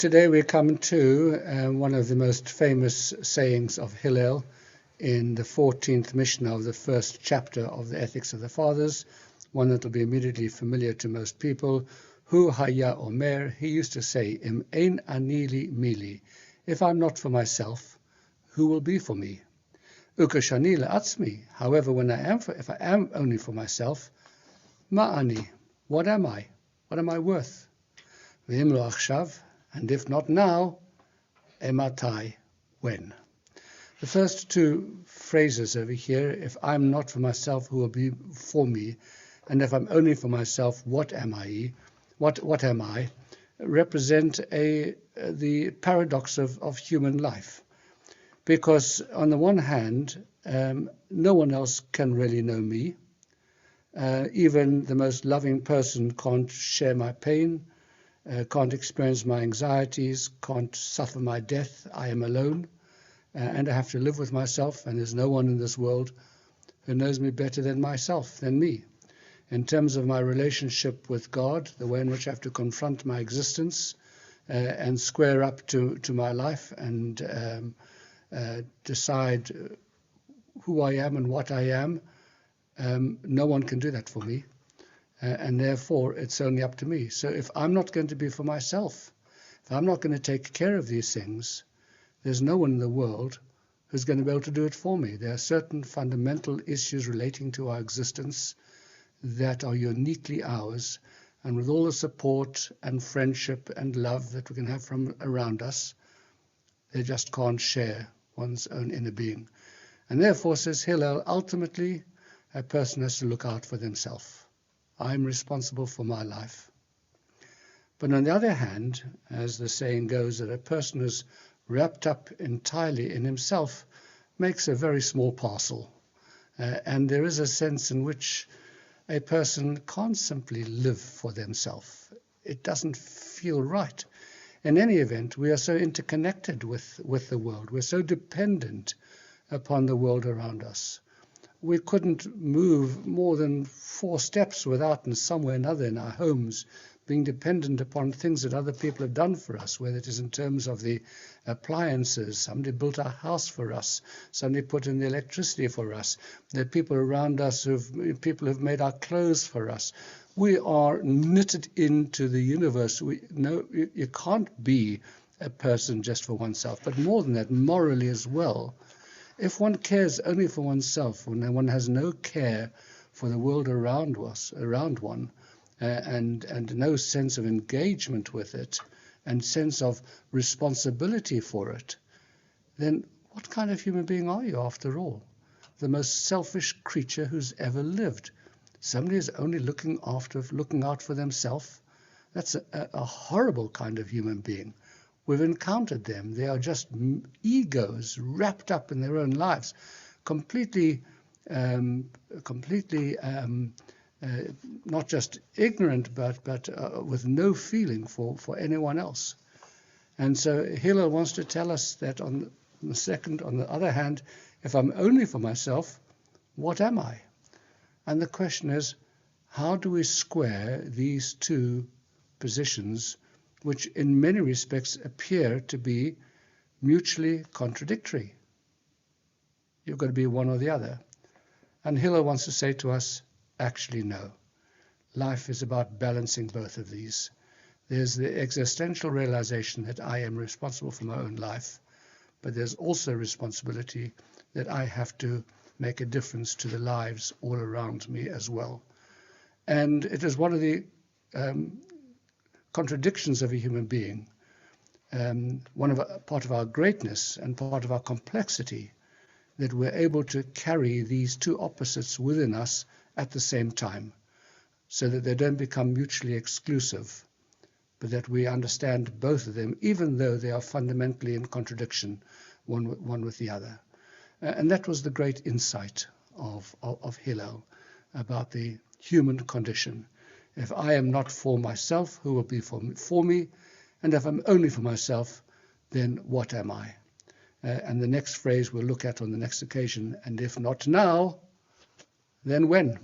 Today we come to one of the most famous sayings of Hillel in the 14th Mishnah of the first chapter of the Ethics of the Fathers, one that will be immediately familiar to most people. Hu haya omer, he used to say, Im ein ani li mili, if I'm not for myself, who will be for me? Ukashani le'atzmi, however, if I am only for myself, ma'ani, what am I? What am I worth? V'im lo achshav, and if not now, ematai, when? The first two phrases over here, if I'm not for myself, who will be for me? And if I'm only for myself, what am I? What am I? Represent the paradox of human life. Because on the one hand, no one else can really know me. Even the most loving person can't share my pain, can't experience my anxieties, can't suffer my death. I am alone, and I have to live with myself, and there's no one in this world who knows me better than me. In terms of my relationship with God, the way in which I have to confront my existence and square up to my life and decide who I am and what I am, no one can do that for me. And therefore, it's only up to me. So if I'm not going to be for myself, if I'm not going to take care of these things, there's no one in the world who's going to be able to do it for me. There are certain fundamental issues relating to our existence that are uniquely ours, and with all the support and friendship and love that we can have from around us, they just can't share one's own inner being. And therefore, says Hillel, ultimately, a person has to look out for themselves. I'm responsible for my life. But on the other hand, as the saying goes, that a person who's wrapped up entirely in himself makes a very small parcel. And there is a sense in which a person can't simply live for themselves. It doesn't feel right. In any event, we are so interconnected with the world. We're so dependent upon the world around us. We couldn't move more than 4 steps without, in some way or another, in our homes, being dependent upon things that other people have done for us, whether it is in terms of the appliances, somebody built our house for us, somebody put in the electricity for us, there are people around us people who've made our clothes for us. We are knitted into the universe. You can't be a person just for oneself, but more than that, morally as well. If one cares only for oneself, when one has no care for the world around one, and no sense of engagement with it, and sense of responsibility for it, then what kind of human being are you after all? The most selfish creature who's ever lived. Somebody who's only looking out for themselves. That's a horrible kind of human being. We've encountered them. They are just egos wrapped up in their own lives, completely not just ignorant, but with no feeling for anyone else. And so Hillel wants to tell us that on the other hand, if I'm only for myself, what am I? And the question is, how do we square these two positions, which in many respects appear to be mutually contradictory? You've got to be one or the other. And Hillel wants to say to us, actually no. Life is about balancing both of these. There's the existential realization that I am responsible for my own life, but there's also a responsibility that I have to make a difference to the lives all around me as well. And it is one of the contradictions of a human being, part of our greatness and part of our complexity, that we're able to carry these two opposites within us at the same time, so that they don't become mutually exclusive, but that we understand both of them, even though they are fundamentally in contradiction one with the other. And that was the great insight of Hillel about the human condition. If I am not for myself, who will be for me? And if I'm only for myself, then what am I? And the next phrase we'll look at on the next occasion, and if not now, then when?